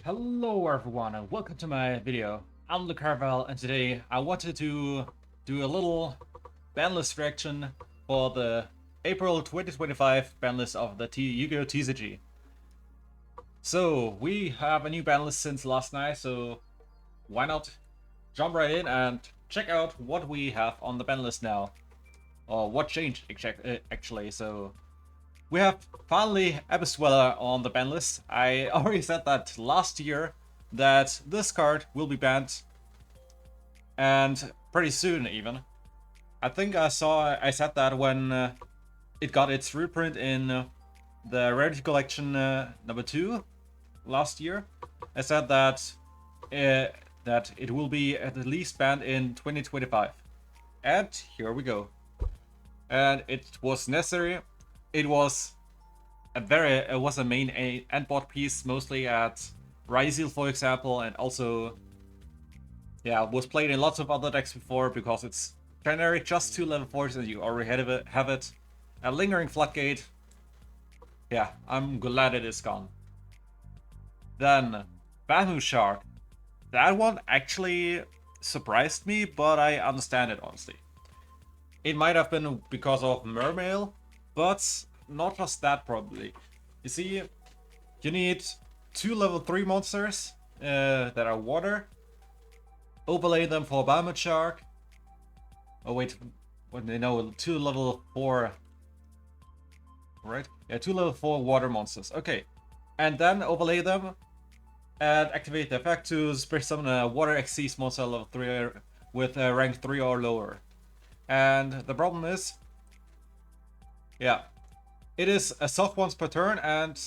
Hello everyone and welcome to my video. I'm the Carvel and today I wanted to do a little banlist reaction for the April 2025 banlist of the Yugioh TCG. So we have a new banlist since last night, so why not jump right in and check out what we have on the banlist now. Or what changed actually. So we have finally Abyssweller on the ban list. I already said that last year that this card will be banned, and pretty soon even. I think I said that when it got its reprint in the Rarity Collection number 2 last year. I said that it will be at least banned in 2025, and here we go. And it was necessary. It was a main endboard piece, mostly at Ryzeal, for example, and also was played in lots of other decks before because it's generic, just 2 level 4s and you already have it. A Lingering Floodgate. Yeah, I'm glad it is gone. Then Bamboo Shark. That one actually surprised me, but I understand it honestly. It might have been because of Mermail, but not just that probably. You see, you need 2 level 3 monsters that are water. Overlay them for Bamboo Shark. Oh wait, no, 2 level 4. Right? Yeah, 2 level 4 water monsters. Okay. And then overlay them and activate the effect to special summon a water XC's monster level 3 with rank 3 or lower. And the problem is, it is a soft once per turn, and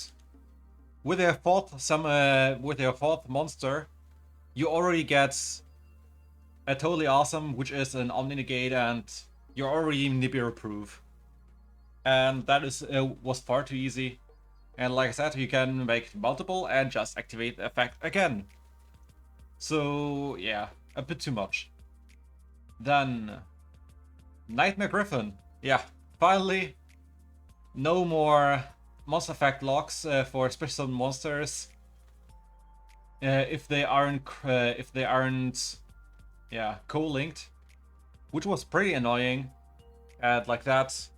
with your fourth monster, you already get a totally awesome, which is an Omni Negate, and you're already Nibiru proof. And that was far too easy. And like I said, you can make multiple and just activate the effect again. So yeah, a bit too much. Then Nightmare Griffin. Yeah, finally, no more monster effect locks for special monsters if they aren't co-linked, which was pretty annoying. And like that,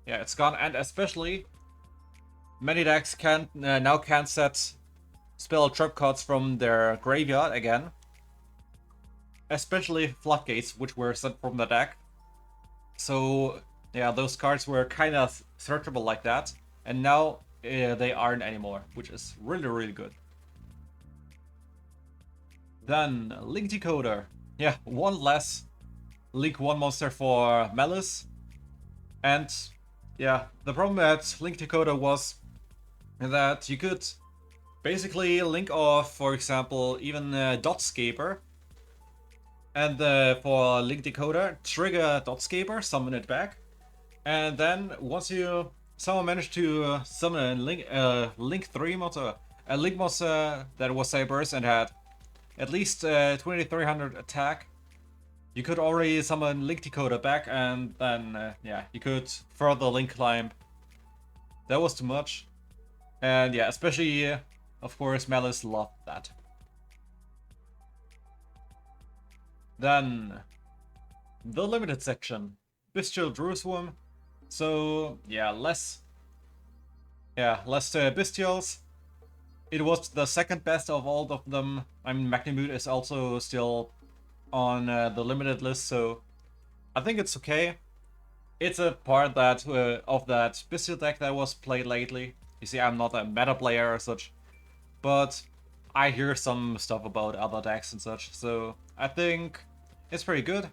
yeah, it's gone. And especially many decks now can't set spell trap cards from their graveyard again, especially Floodgates, which were sent from the deck. So yeah, those cards were kind of searchable like that, and now they aren't anymore, which is really good. Then Link Decoder. Yeah, one less Link 1 monster for Malice. And yeah, the problem at Link Decoder was that you could basically link off, for example, even Dotscaper. And for Link Decoder, trigger Dotscaper, summon it back. And then once someone managed to summon a Link 3 monster, a Link monster that was Cyberse and had at least 2300 attack, you could already summon Link Decoder back, and then you could further Link climb. That was too much. And yeah, especially, of course, Malice loved that. Then the limited section, Bestial Jerusalem. So yeah, less Bestials. It was the second best of all of them. I mean, Magnitude is also still on the limited list, so I think it's okay. It's a part that of that Bestial deck that was played lately. You see, I'm not a meta player or such, but I hear some stuff about other decks and such, so I think it's pretty good.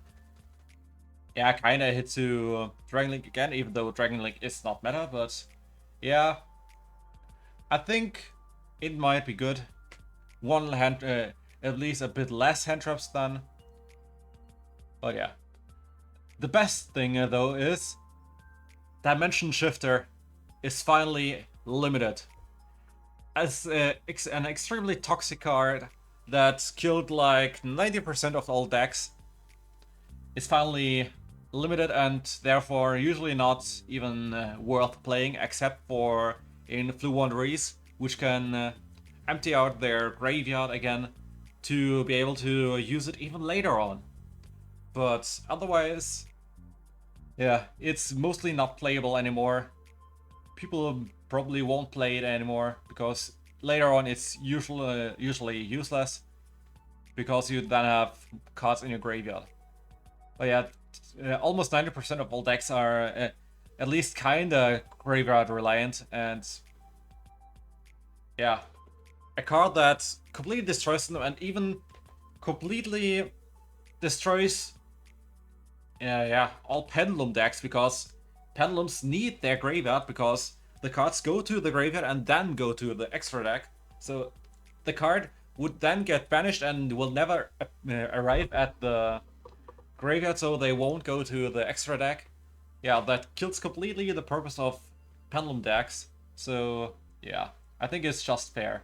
Yeah, kinda hit to Dragon Link again, even though Dragon Link is not meta, but yeah, I think it might be good. One hand, at least a bit less hand traps than. But yeah, the best thing though is Dimension Shifter is finally limited. As an extremely toxic card that killed like 90% of all decks, is finally limited and therefore usually not even worth playing, except for in Flu Wanderers, which can empty out their graveyard again to be able to use it even later on. But otherwise, yeah, it's mostly not playable anymore. People probably won't play it anymore because later on it's usually useless because you then have cards in your graveyard. But yeah, almost 90% of all decks are at least kinda graveyard reliant, and yeah, a card that completely destroys them and even completely destroys all pendulum decks, because pendulums need their graveyard because the cards go to the graveyard and then go to the extra deck. So the card would then get banished and will never arrive at the graveyard, so they won't go to the extra deck. Yeah, that kills completely the purpose of pendulum decks. So yeah, I think it's just fair.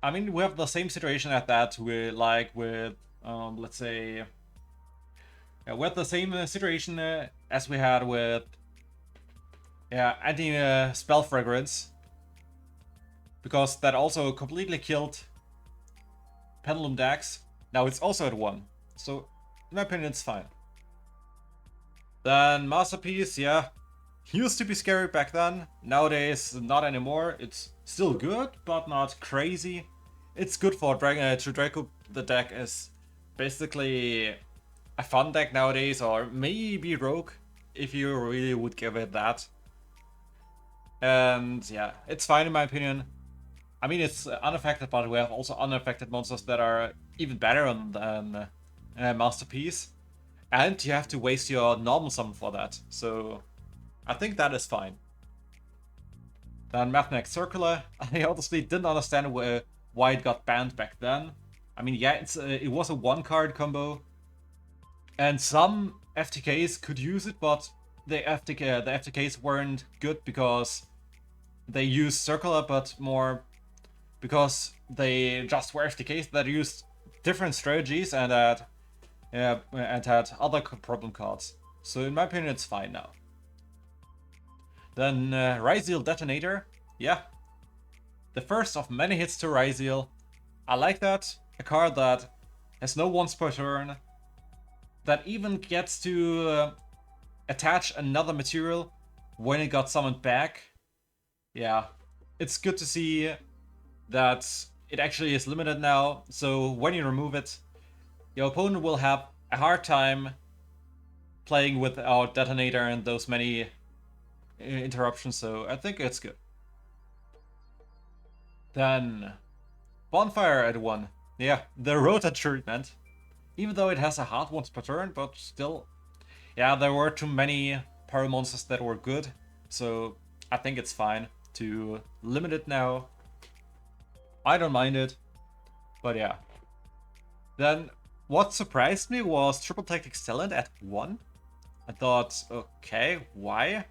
I mean, we have the same situation at that with let's say, yeah, we had the same situation as we had with anti spell fragrance, because that also completely killed pendulum decks. Now it's also at 1, so in my opinion it's fine. Then Masterpiece, yeah, used to be scary back then. Nowadays not anymore. It's still good, but not crazy. It's good for Draco. The deck is basically a fun deck nowadays, or maybe Rogue, if you really would give it that. And yeah, it's fine in my opinion. I mean, it's unaffected, but we have also unaffected monsters that are even better than Masterpiece. And you have to waste your normal summon for that, so I think that is fine. Then Mathematic Circular, I honestly didn't understand why it got banned back then. I mean, yeah, it was a 1-card combo, and some FTKs could use it, but the FTKs weren't good because they used Circular, but more because they just were FTKs that used different strategies and had other problem cards. So in my opinion, it's fine now. Then Ryzeal Detonator, yeah. The first of many hits to Ryzeal. I like that. A card that has no once per turn, that even gets to attach another material when it got summoned back. Yeah, it's good to see that it actually is limited now, so when you remove it, your opponent will have a hard time playing without Detonator and those many interruptions, so I think it's good. Then Bonfire at 1. Yeah, the Rota treatment. Even though it has a hard once per turn, but still, yeah, there were too many power monsters that were good, so I think it's fine to limit it now. I don't mind it, but yeah. Then what surprised me was Triple Tactics Talent at 1. I thought, okay, why?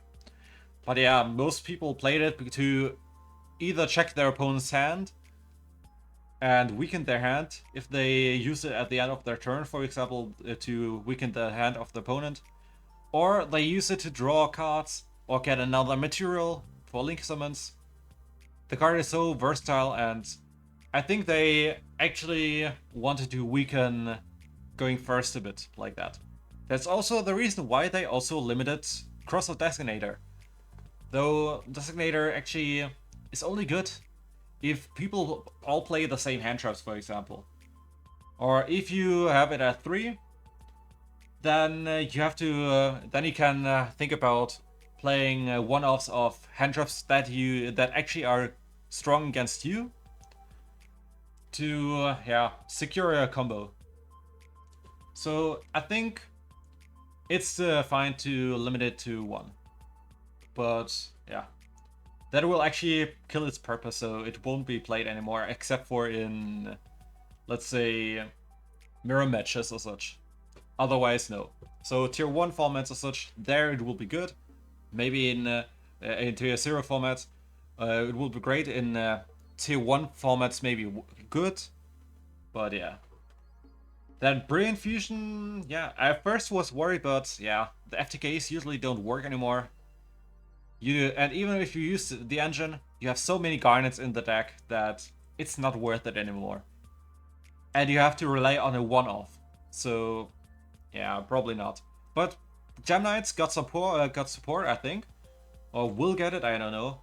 But yeah, most people played it to either check their opponent's hand and weaken their hand if they use it at the end of their turn, for example, to weaken the hand of the opponent, or they use it to draw cards or get another material for link summons. The card is so versatile, and I think they actually wanted to weaken going first a bit like that. That's also the reason why they also limited Cross of Designator. Though Designator actually is only good if people all play the same hand traps, for example. Or if you have it at 3, then you have to then you can think about playing one-offs of hand traps that actually are strong against you to secure a combo. So I think it's fine to limit it to 1. But yeah, that will actually kill its purpose, so it won't be played anymore, except for in, let's say, mirror matches or such. Otherwise, no. So tier 1 formats or such, there it will be good. Maybe in tier 0 formats, it will be great. In tier 1 formats, maybe good. But yeah. Then Brilliant Fusion, yeah, I first was worried, but yeah, the FTKs usually don't work anymore. And even if you use the engine, you have so many garnets in the deck that it's not worth it anymore. And you have to rely on a one-off. So, yeah, probably not. But Gem Knights got support, I think. Or will get it, I don't know.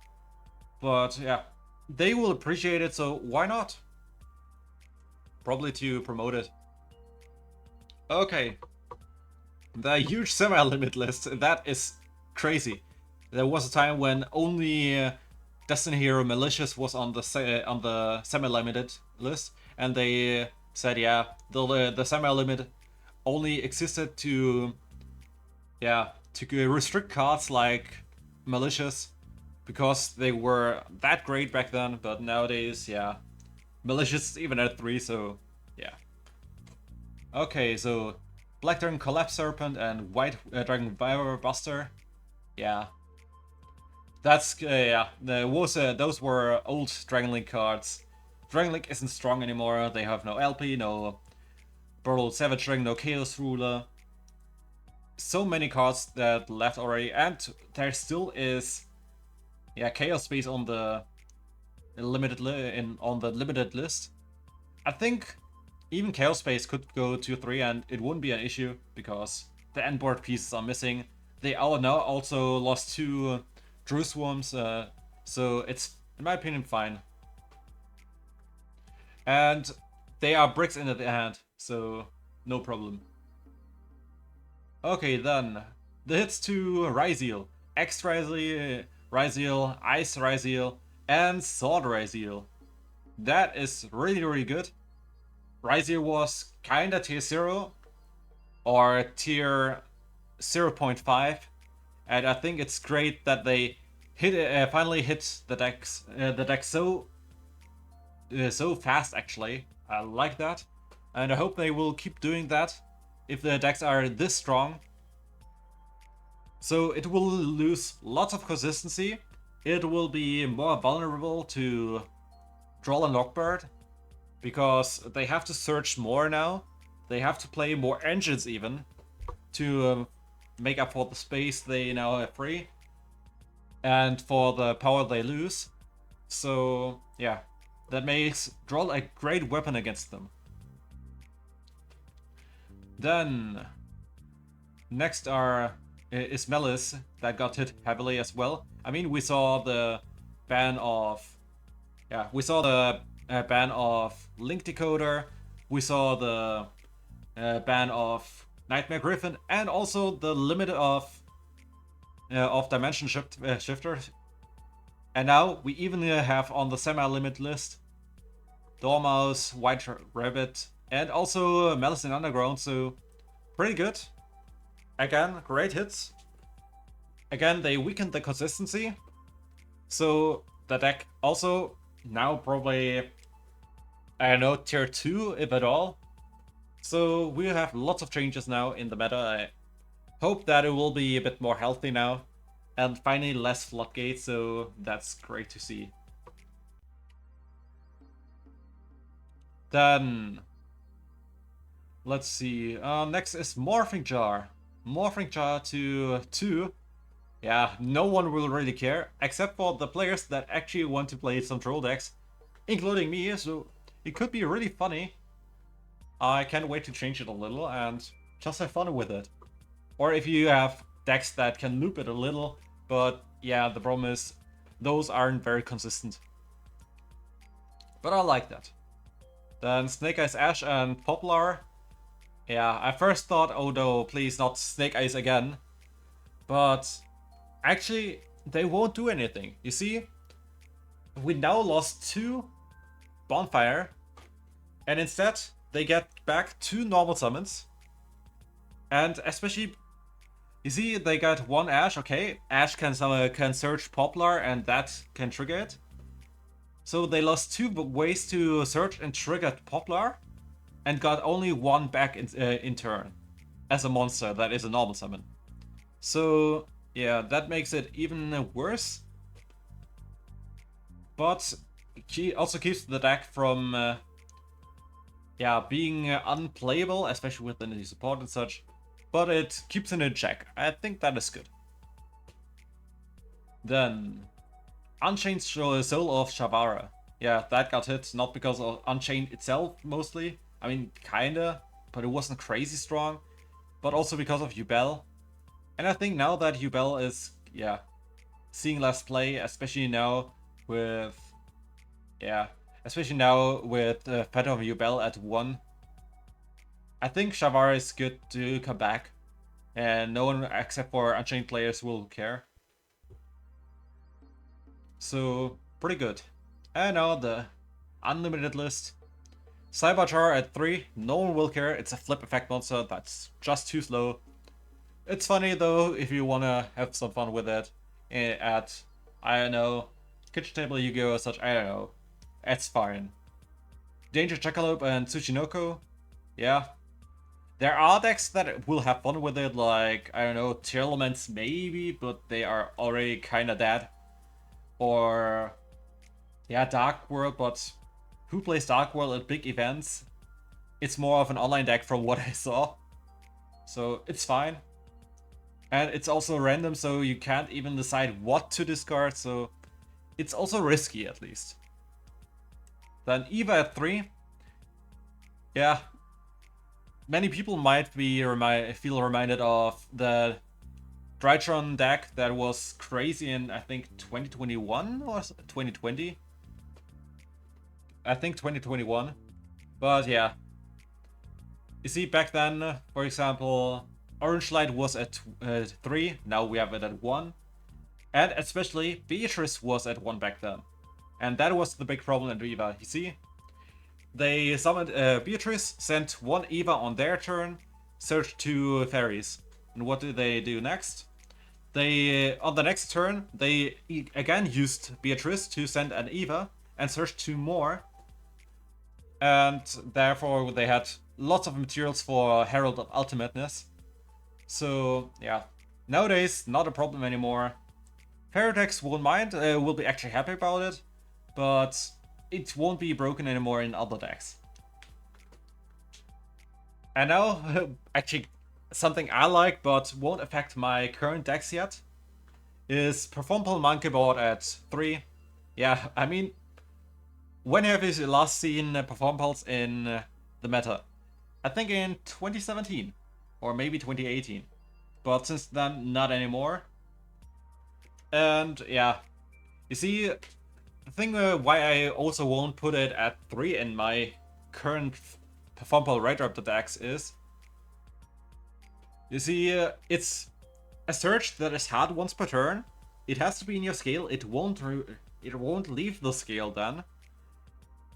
But yeah, they will appreciate it, so why not? Probably to promote it. Okay. The huge semi-limit list, that is crazy. There was a time when only Destiny Hero Malicious was on the semi-limited list, and they said, yeah, the semi-limit only existed to, yeah, to restrict cards like Malicious, because they were that great back then. But nowadays, yeah, Malicious is even at 3, so yeah. Okay, so Black Dragon Collapse Serpent and White Dragon Vibra Buster. Yeah. That's, yeah, those were old Dragon Link cards. Dragon Link isn't strong anymore, they have no LP, no Burrow Savage Dragon, no Chaos Ruler. So many cards that left already, and there still is, yeah, Chaos Space on the limited list. I think even Chaos Space could go to 3 and it wouldn't be an issue, because the end board pieces are missing. They are now also lost 2 Drew Swarms, so it's, in my opinion, fine. And they are bricks in the hand, so no problem. Okay, then the hits to Ryzeal, X Ryzeal, Ice Ryzeal, and Sword Ryzeal. That is really, really good. Ryzeal was kinda tier 0 or tier 0.5, and I think it's great that they finally hit the deck so fast. Actually, I like that, and I hope they will keep doing that if the decks are this strong. So it will lose lots of consistency. It will be more vulnerable to Droll and Lockbird, because they have to search more now. They have to play more engines even to make up for the space they now have free and for the power they lose. So yeah, that makes Droll a great weapon against them. Then next is Melis, that got hit heavily as well. I mean, we saw the ban of, yeah, we saw the ban of Link Decoder, we saw the ban of Nightmare Griffin, and also the limit of Dimension Shifter. And now we even have on the semi-limit list Dormouse, White Rabbit, and also Malice in Underground, so pretty good. Again, great hits. Again, they weakened the consistency, so the deck also now probably, I don't know, tier 2 if at all. So we have lots of changes now in the meta. I hope that it will be a bit more healthy now, and finally less floodgates, so that's great to see. Then let's see, next is Morphing Jar. Morphing Jar to 2. Yeah, no one will really care, except for the players that actually want to play some troll decks, including me, so it could be really funny. I can't wait to change it a little and just have fun with it. Or if you have decks that can loop it a little, but yeah, the problem is those aren't very consistent. But I like that. Then Snake Eyes Ash and Poplar. Yeah, I first thought, oh no, please not Snake Eyes again. But actually, they won't do anything. You see, we now lost 2 Bonfire, and instead they get back 2 normal summons. And especially, you see, they got 1 Ash. Okay, Ash can search Poplar, and that can trigger it. So they lost 2 ways to search and trigger Poplar, and got only 1 back in turn as a monster that is a normal summon. So yeah, that makes it even worse. But it also keeps the deck from yeah, being unplayable, especially with the new support and such. But it keeps it in check. I think that is good. Then Unchained Soul of Shavara. Yeah, that got hit, not because of Unchained itself, mostly. I mean, kinda, but it wasn't crazy strong. But also because of Yubel. And I think now that Yubel is, yeah, seeing less play, especially now with, yeah, especially now with Phantom Yubel at 1, I think Shavara is good to come back. And no one except for Unchained players will care. So, pretty good. And now the unlimited list. Cyberchar at 3, no one will care, it's a flip effect monster that's just too slow. It's funny though, if you wanna have some fun with it at, I don't know, kitchen table Yu-Gi-Oh! Or such, I don't know. It's fine. Danger Jackalope and Tsuchinoko, yeah. There are decks that will have fun with it, like, I don't know, Tearlaments maybe, but they are already kinda dead. Or, yeah, Dark World, but who plays Dark World at big events? It's more of an online deck from what I saw. So it's fine. And it's also random, so you can't even decide what to discard, so it's also risky at least. Then Eva at 3. Yeah. Many people might be feel reminded of the Drytron deck that was crazy in, I think, 2021 or 2020. I think 2021. But yeah. You see, back then, for example, Orange Light was at 3, now we have it at 1. And especially, Beatrice was at 1 back then. And that was the big problem in Eva. You see, they summoned Beatrice, sent 1 Eva on their turn, searched 2 fairies. And what did they do next? They, on the next turn, they again used Beatrice to send an Eva and searched 2 more. And therefore they had lots of materials for Herald of Ultimateness. So yeah, nowadays not a problem anymore. Paradex won't mind, will be actually happy about it, but it won't be broken anymore in other decks. And now, actually something I like but won't affect my current decks yet, is Performable Monkey Board at 3. Yeah, I mean, when have you last seen Performables in the meta? I think in 2017, or maybe 2018. But since then, not anymore. And yeah, you see, the thing why I also won't put it at 3 in my current Performable Radeon decks is, you see, it's a search that is hard once per turn. It has to be in your scale. It won't leave the scale then.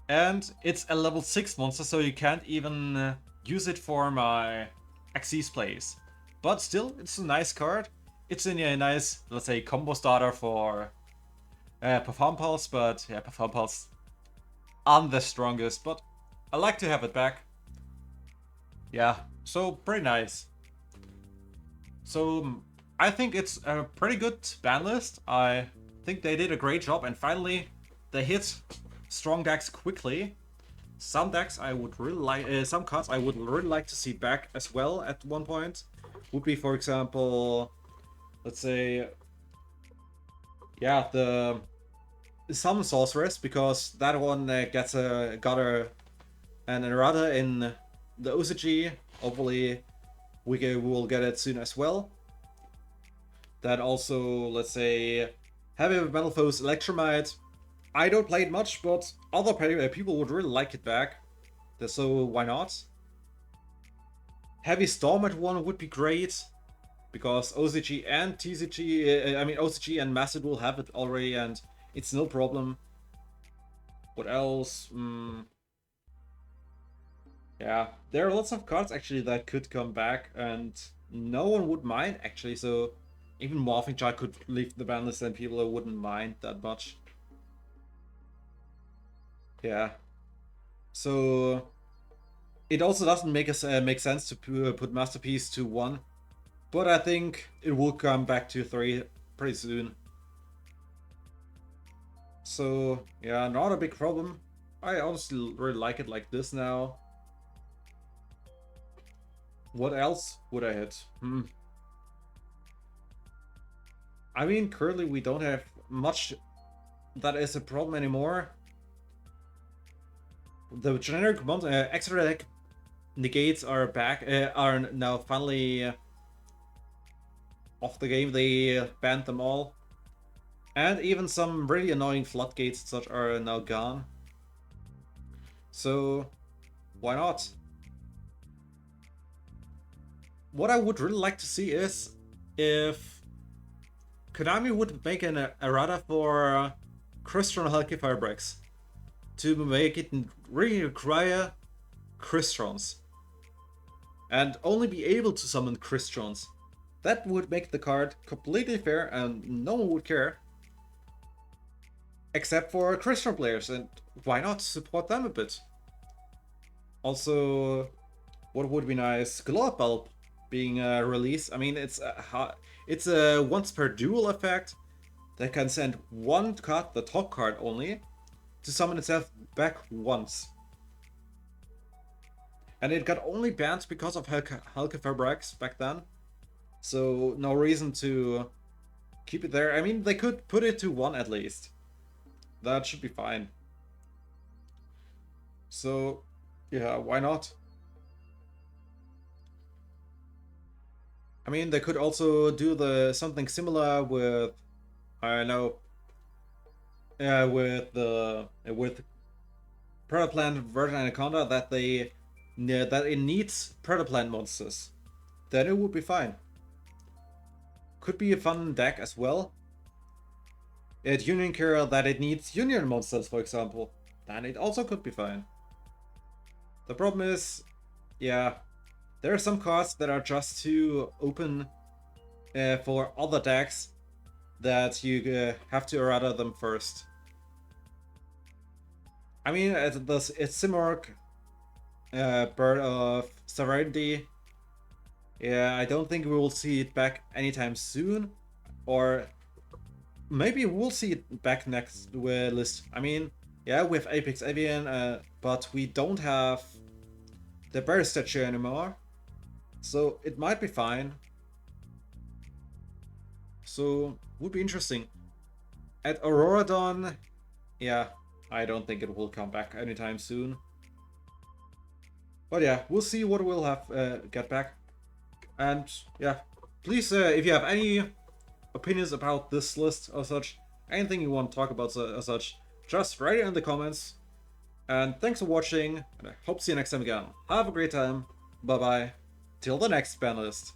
And it's a level 6 monster, so you can't even use it for my Axis plays. But still, it's a nice card. It's in a nice, let's say, combo starter for Perform Pulse, but yeah, Perform Pulse aren't the strongest, but I like to have it back. Yeah, so pretty nice. So I think it's a pretty good ban list. I think they did a great job, and finally they hit strong decks quickly. Some decks I would really like, some cards I would really like to see back as well at one point. Would be, for example, let's say, yeah, the Summon Sorceress, because that one got an errata in the OCG. Hopefully we will get it soon as well. That also, let's say, Heavy Metal Foes Electromite. I don't play it much, but other people would really like it back. So why not? Heavy Storm at 1 would be great, because OCG and TCG, I mean OCG and Massid will have it already, and it's no problem. What else? Yeah, there are lots of cards actually that could come back, and no one would mind actually, so even Morphing Chart could leave the ban list and people wouldn't mind that much. Yeah. So it also doesn't make sense to put Masterpiece to 1, but I think it will come back to 3 pretty soon. So yeah, not a big problem. I honestly really like it like this now. What else would I hit? I mean, currently we don't have much that is a problem anymore. The generic extra negates are back, are now finally off the game. They banned them all. And even some really annoying floodgates and such are now gone. So, why not? What I would really like to see is if Konami would make an errata for crystron Hellkey Firebricks to make it really require crystrons and only be able to summon crystrons. That would make the card completely fair and no one would care. Except for crystron players, and why not support them a bit? Also, what would be nice? Glow Up Bulb being released. I mean, it's a once per duel effect that can send one card, the top card only, to summon itself back once. And it got only banned because of Hellkey Firebricks back then. So no reason to keep it there. I mean, they could put it to 1 at least. That should be fine. So, yeah, why not? I mean, they could also do something similar with, I don't know, with Predator Plant version Anaconda that it needs Predator Plant monsters. Then it would be fine. Could be a fun deck as well. At Union Carrier that it needs Union monsters, for example. Then it also could be fine. The problem is, yeah, there are some cards that are just too open for other decks that you have to errata them first. I mean, it's Simorgh, Bird of Serenity. Yeah, I don't think we will see it back anytime soon, or maybe we'll see it back next list. I mean, yeah, we have Apex Avian, but we don't have the Bear statue anymore, so it might be fine. So, would be interesting. At Auroradon, yeah, I don't think it will come back anytime soon. But yeah, we'll see what we'll have get back. And yeah, please, if you have any opinions about this list or such, anything you want to talk about or such, just write it in the comments. And thanks for watching, and I hope to see you next time again. Have a great time. Bye bye. Till the next Banlist.